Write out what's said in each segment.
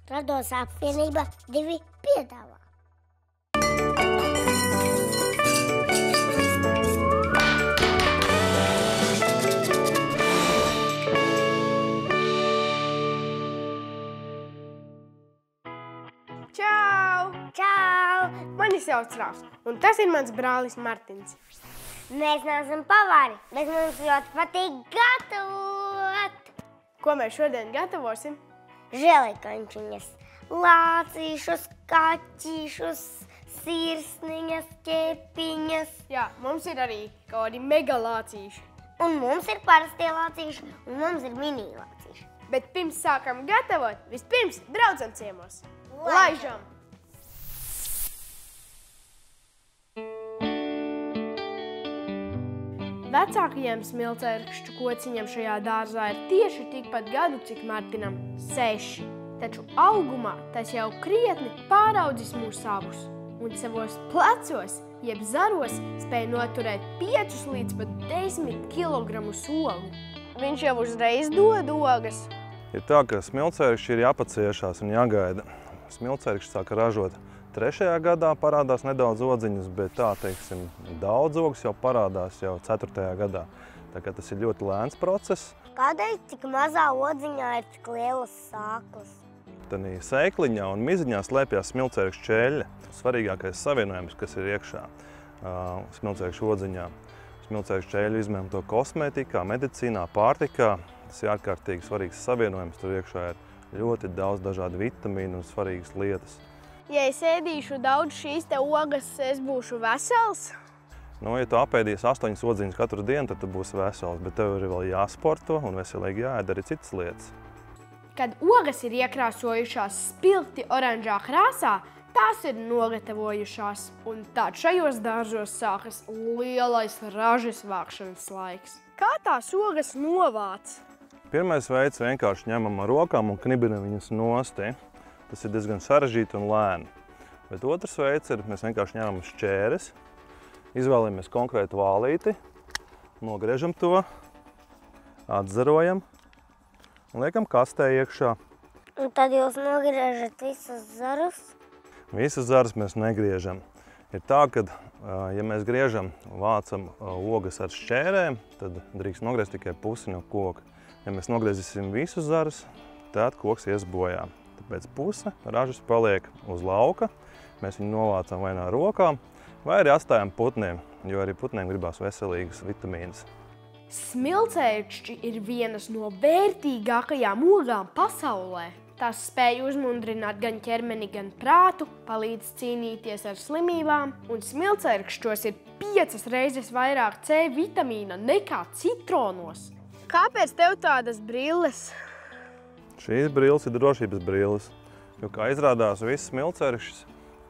Rados apvienība 2 piedāvā. Čau! Čau! Mani sauc Rāvs, un tas ir mans brālis Martins. Mēs neesam pavari, bet mums ļoti patīk gatavot. Ko mēs šodien gatavosim? Želikaņčiņas, lācīšus, kaķīšus, sirsniņas, ķepiņas. Jā, mums ir arī kaut kādi megalācīši. Un mums ir parastie lācīši, un mums ir mini lācīši. Bet pirms sākam gatavot, vispirms braucam ciemos. Laižam! Vecākajiem smilcēkšķu kociņam šajā dārzā ir tieši tikpat gadu, cik Martinam – 6. Taču augumā tas jau krietni pāraudzis mūs abus. Un savos plecos, jeb zaros, spēja noturēt 5 līdz pat 10 kilogramu sogu. Viņš jau uzreiz dod ogas. Ir tā, ka smilcēkšķi ir jāpaciešās un jāgaida. Smilcēkšķi sāka ražot 3. gadā, parādās nedaudz odziņas, bet tā, teiksim, daudz ogas jau parādās jau 4. gadā. Tā kā tas ir ļoti lēns process. Kādēļ tik mazā odziņā ir tik lielas sāklas? Tanī sēkliņā un miziņā slēpjas smilcēkšķu ķēļa. Svarīgākais savienojums, kas ir iekšā smilcēkšķu odziņā. Smilcēkšķu ķēļu izmanto kosmētikā, medicīnā, pārtikā. Tas ir ārkārtīgi svarīgs savienojums. Tur iekšā ir ļoti daudz dažādu vitamīnu un svarīgas lietas. Ja es ēdīšu daudz šīs te ogas, es būšu vesels? Ja tu apēdīsi 8 odziņas katru dienu, tad tu būsi vesels, bet tev ir vēl jāsporto un veselīgi jāēd arī citas lietas. Kad ogas ir iekrāsojušās spilgti oranžā krāsā, tās ir nogatavojušās. Un tād šajos dārzos sākas lielais ražas vākšanas laiks. Kā tās ogas novāc? Pirmais veids vienkārši ņemam ar rokām un knibinam viņas nosti. Tas ir diezgan sarežģīti un lēni. Bet otrs veids ir, mēs vienkārši ņemam šķēres, izvēlamies konkrētu vālīti, nogriežam to, atzarojam un liekam kastē iekšā. Un tad jūs nogriežat visus zarus? Visas zaras mēs negriežam. Ir tā, ka, ja mēs griežam, vācam ogas ar šķērēm, tad drīkst nogriezt tikai pusi no koka. Ja mēs nogriezīsim visus zarus, tad koks ies bojā. Tāpēc puse ražas paliek uz lauka. Mēs viņu novācam vai no rokām, vai arī atstājam putniem, jo arī putniem gribās veselīgas vitamīnas. Smilcēkšķi ir vienas no vērtīgākajām ogām pasaulē. Tās spēj uzmundrināt gan ķermeni, gan prātu, palīdz cīnīties ar slimībām, un smilcēkšķos ir 5 reizes vairāk C vitamīna nekā citronos. Kāpēc tev tādas brilles? Šīs brilles ir drošības brilles, jo, kā izrādās, viss smilcēkšķis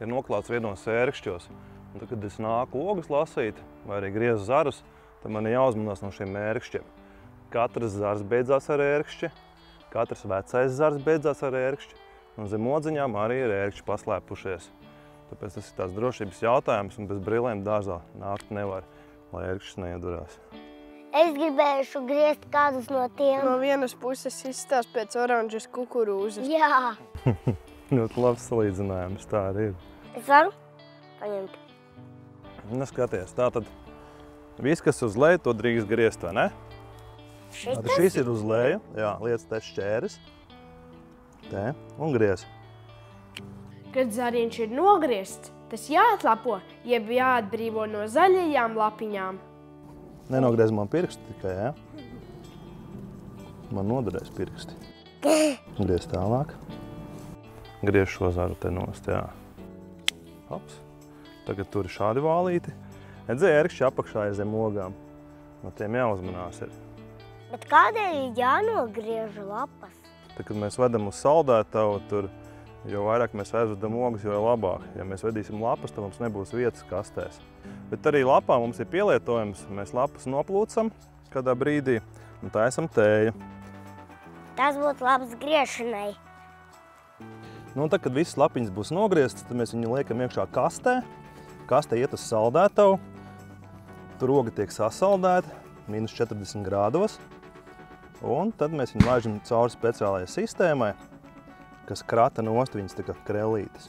ir noklāts vienos ērkšķos. Un tad, kad es nāku ogas lasīt vai arī griezu zarus, tad man ir jāuzmanās no šiem ērkšķiem. Katrs zars beidzās ar ērkšķi, katrs vecais zars beidzās ar ērkšķi, un zem odziņām arī ir ērkšķi paslēpušies. Tāpēc tas ir tāds drošības jautājums, un bez brillēm dārzā nākt nevar, lai ērkšķis neiedurās. Es gribēšu griezt kādus no tiem. No vienas puses izstāst pēc oranžas kukurūzas. Jā. Ļoti labs salīdzinājums, tā arī ir. Es varu paņemt? Skaties, tātad viss, kas uz leju, to drīkst griezt, vai ne? Šis ir uz leju, jā, liec te šķēres, te, un griez. Kad zariņš ir nogriezts, tas jāatlapo, jeb jāatbrīvo no zaļajām lapiņām. Nenogriez man pirksti tikai, jā? Man noderēs pirksti. Griez tālāk. Griez šo zaru te nost, jā. Hops. Tagad tur ir šādi vālīti. Redzēji, ērkšķi apakšā ir zem ogām. No tiem jāuzmanās ir. Bet kādēļ ir jānogriež lapas? Tad, kad mēs vedam uz saldētavu, tur, jo vairāk mēs aizvedam ogas, jo labāk. Ja mēs vedīsim lapas, tad mums nebūs vietas kastēs. Bet arī lapā mums ir pielietojums. Mēs lapas noplūcam kādā brīdī un taisam tēju. Tas būtu labs griešanai. Un tad, kad visas lapiņas būs nogrieztas, tad mēs viņu liekam iekšā kastē. Kastē iet uz saldētavu. Tur oga tiek sasaldēta -40 grādos. Un tad mēs viņu laižam cauri speciālajai sistēmai. kas krata nost viņas tā kā krellītes.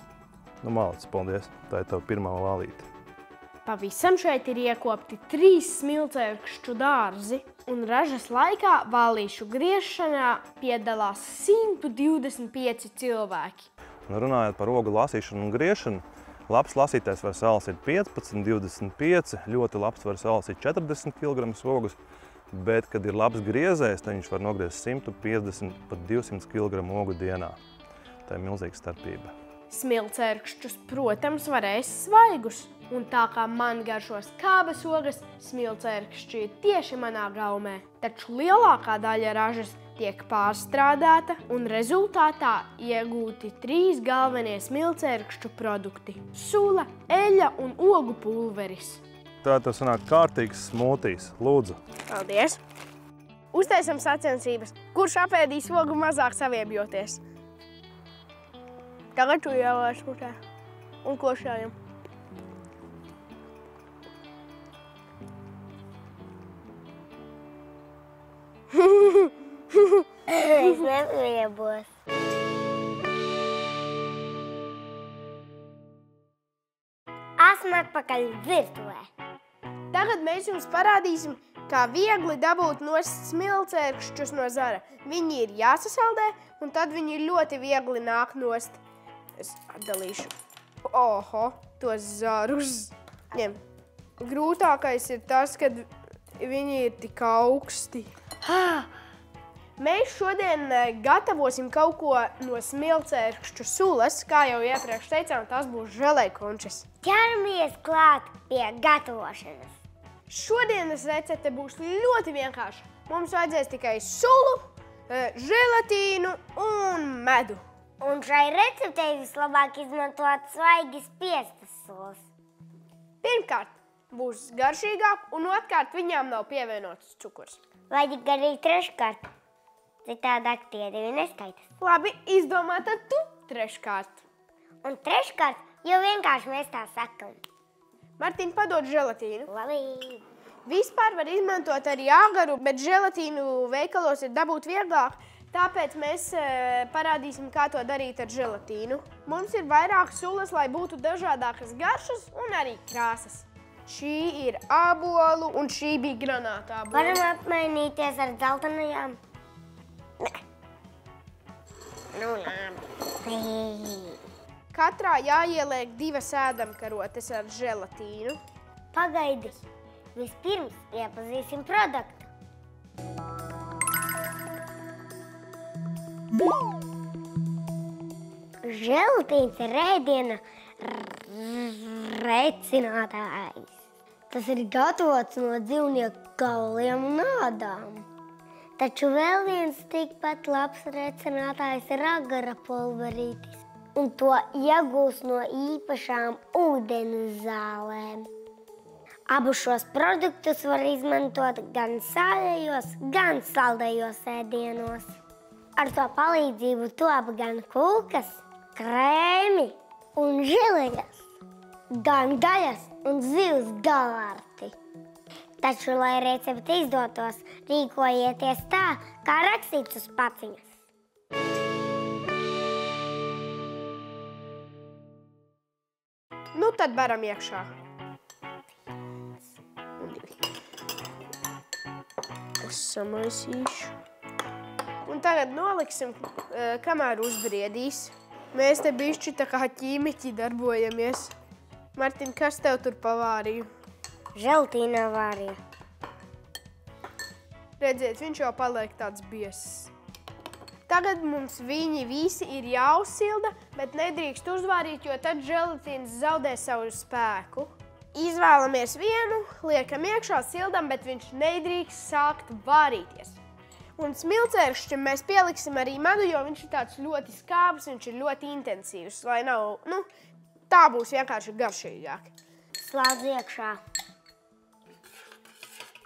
Nu, malacis, paldies. Tā ir tava pirmā valīte. Pavisam šeit ir iekopti 3 smilcērkšķu dārzi, un ražas laikā valīšu griešanā piedalās 125 cilvēki. Un runājot par ogu lasīšanu un griešanu, labs lasītājs var salasīt 15, 25, ļoti labs var salasīt 40 kg ogus, bet, kad ir labs griezējs, tad viņš var nogriezt 150 pat 200 kg ogu dienā. Tā ir milzīga starpība. Smilcērkšķus, protams, var ēst svaigus, un tā kā man garšo skābas ogas, smilcērkšķi ir tieši manā gaumē. Taču lielākā daļa ražas tiek pārstrādāta un rezultātā iegūti 3 galvenie smilcērkšķu produkti – sula, eļļa un ogu pulveris. Tā tev sanāk kārtīgs smūtijs. Lūdzu. Paldies! Uztaisam sacensības, kurš apēdīs ogu mazāk saviebjoties. Tagad tu ielaiž mutē un košējam. Es neviebos. Esmu atpakaļ virtuvē. Tagad mēs jums parādīsim, kā viegli dabūt nost smilcērkšķus no zara. Viņi ir jāsasaldē, un tad viņi ļoti viegli nāk nost. Es atdalīšu. Oho, tos zarus. Ņem. Grūtākais ir tas, kad viņi ir tik augsti. Mēs šodien gatavosim kaut ko no smilcērkšķu sulas. Kā jau iepriekš teicām, tas būs želejkončes. Ķeramies klāt pie gatavošanas. Šodienas recepte būs ļoti vienkārša. Mums vajadzēs tikai sulu, želatīnu un medu. Un šai receptei vislabāk izmantot svaigi spiestas sulas. Pirmkārt, būs garšīgāk, un otrkārt viņām nav pievienots cukurs. Vajag arī treškārt, citādāk tie divi neskaitas. Labi, izdomā tad tu treškārt. Un treškārt, jo vienkārši mēs tā sakam. Martīna, padod želatīnu. Labi. Vispār var izmantot arī agaru, bet želatīnu veikalos ir dabūt vieglāk. Tāpēc mēs parādīsim, kā to darīt ar želatīnu. Mums ir vairāk sulas, lai būtu dažādākas garšas un arī krāsas. Šī ir ābolu un šī bija granāta ābola. Varam apmainīties ar dzeltenajām? Nē. Nu, labi. Katrā jāieliek 2 ēdamkarotes ar želatīnu. Pagaidi. Vispirms iepazīsim produktu. Želatīns ir ēdiena recinātājs. Tas ir gatavots no dzīvnieku kauliem un ādām. Taču vēl viens tikpat labs recinātājs ir agara pulverītis, un to iegūs no īpašām ūdens zālēm. Abus šos produktus var izmantot gan sāļajos, gan saldajos ēdienos. Ar to palīdzību top gan kūkas, krēmi un želejas, gan gaļas un zivs galārti. Taču, lai recepte izdotos, rīkojieties tā, kā rakstīts uz paciņas. Nu, tad baram iekšā. Es samaisīšu. Un tagad noliksim, kamēr uzbriedīs. Mēs te bišķi tā kā ķīmiķi darbojamies. Martin, kas tev tur pavārīja? Želatīna vārīja. Redziet, viņš jau paliek tāds biezs. Tagad mums viņi visi ir jāuzsilda, bet nedrīkst uzvārīt, jo tad želatīns zaudē savu spēku. Izvēlamies vienu, liekam iekšā, sildam, bet viņš nedrīkst sākt vārīties. Un smilcērkšķim mēs pieliksim arī medu, jo viņš ir tāds ļoti skābs, viņš ir ļoti intensīvs, lai nav, tā būs vienkārši garšīgāk. Slādz iekšā.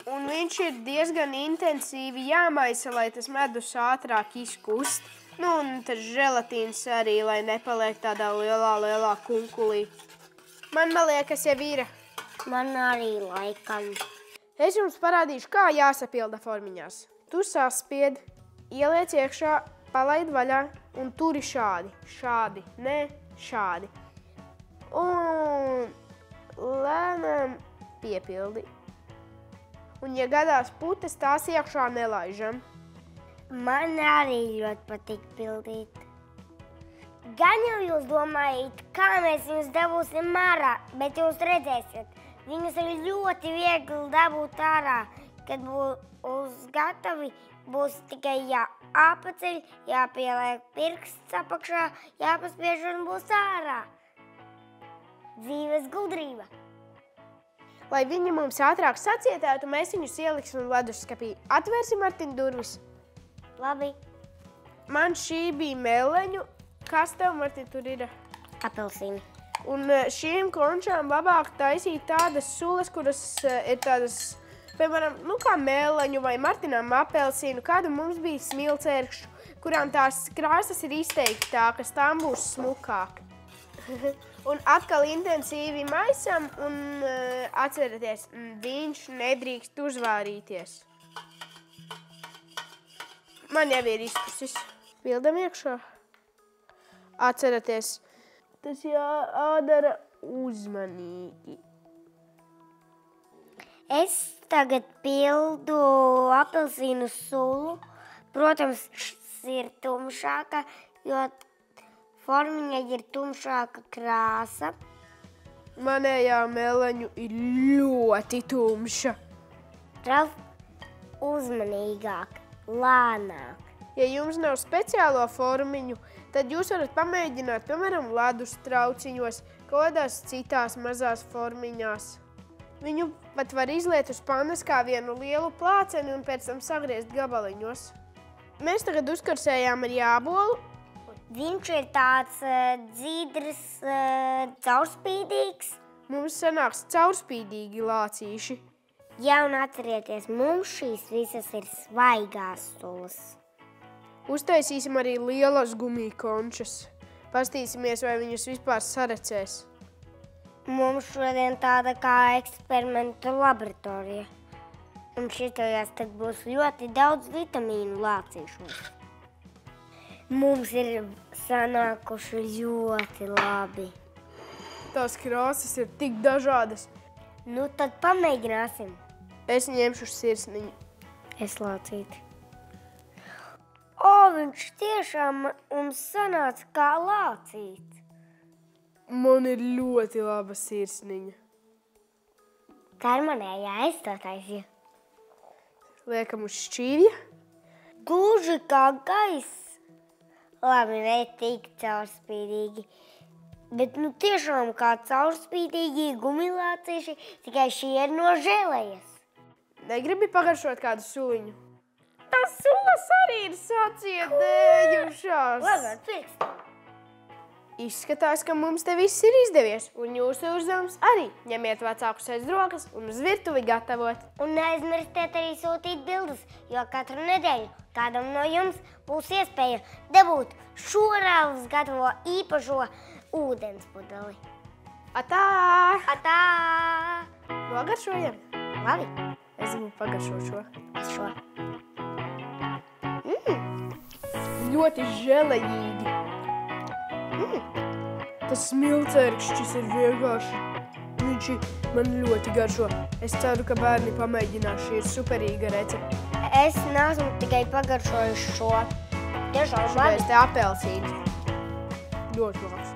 Un viņš ir diezgan intensīvi jāmaisa, lai tas medus ātrāk izkust. Un tas želatīns arī, lai nepaliek tādā lielā kunkulī. Man liekas, jau ir. Man arī laikam. Es jums parādīšu, kā jāsapilda formiņās. Tu saspied, ieliec iekšā palaid vaļā un turi šādi. Šādi, ne šādi. Un lēnām piepildi. Un, ja gadās putes, tās iekšā nelaižam. Man arī ļoti patīk pildīt. Gan jau jūs domājat, kā mēs viņus dabūsim ārā, bet jūs redzēsiet, viņus ir ļoti viegli dabūt ārā. Kad būs gatavi, būs tikai jāpaceļ, jāpieliek pirksts apakšā, jāpaspiež un būs ārā. Dzīves gudrība. Lai viņi mums ātrāk sacietētu, mēs viņus ieliksim leduskapī. Atvērsim, Martin, durvis. Labi. Man šī bija meleņu. Kas tev, Martin, tur ir? Apelsīni. Un šīm končām labāk taisīt tādas sulas, kuras ir tādas, piemēram, kā meleņu vai Martinam apelsīnu. Kāda mums bija smilcērkšķu, kurām tās krāsas ir izteiktākas, tām būs smukāk. Un atkal intensīvi maisam un atcerieties, viņš nedrīkst uzvārīties. Man jau ir izpusis. Pildam iekšā. Atcerieties, tas jādara uzmanīgi. Es tagad pildu apelsīnu sulu. Protams, šis ir tumšāka, jo formiņai ir tumšāka krāsa. Manējā meleņu ir ļoti tumša. Ralf, uzmanīgāk, lēnāk. Ja jums nav speciālo formiņu, tad jūs varat pamēģināt, piemēram, ledus trauciņos, kādās citās mazās formiņās. Viņu pat var izliet uz pannas kā vienu lielu plāceni un pēc tam sagriezt gabaliņos. Mēs tagad uzkarsējām ar jābolu. Viņš ir tāds dzīdrs, caurspīdīgs. Mums sanāks caurspīdīgi lācīši. Jā, un atcerieties, mums šīs visas ir svaigās sulas. Uztaisīsim arī lielas gumiju končas. Pastīsimies, vai viņus vispār sarecēs. Mums šodien tāda kā eksperimentu laboratorija. Un šitajās tad būs ļoti daudz vitamīnu lācīšos. Mums ir sanākuši ļoti labi. Tās krāsas ir tik dažādas. Nu, tad pamēģināsim. Es ņemšu sirsniņu. Es lācīti. Viņš tiešām mums sanāca kā lācīts. Man ir ļoti laba sirsniņa. Tā ir manējā, es to taisīju. Liekam uz šķīvja. Gluži kā gaiss. Labi, ne tik caurspīdīgi. Bet tiešām kā caurspīdīgi gumilācīši, tikai šie ir no žēlējas. Negribi pagaršot kādu suliņu? Tās sulas arī ir sacietējušās. Labi, pirkstu. Izskatās, ka mums te viss ir izdevies. Un jūsu uzdevums arī. Ņemiet vecākus aiz rokas un uz virtuvi gatavot. Un neaizmirstiet arī sūtīt bildes, jo katru nedēļu kādam no jums būs iespēja dabūt šo Ralfs gatavo īpašo ūdens pudeli. Atā! Atā! Nogaršojam? Labi. Es gribu pagaršot šo. Es šo. Ļoti žēlējīgi. Tas smilcērkšķis ir vienkārši. Viņš man ļoti garšo. Es ceru, ka bērni pamēģinās. Šī ir superīga recepte. Es neesmu tikai pagaršojuši šo. Tiešām labi. Šitais te apelsīns. Ļoti labs.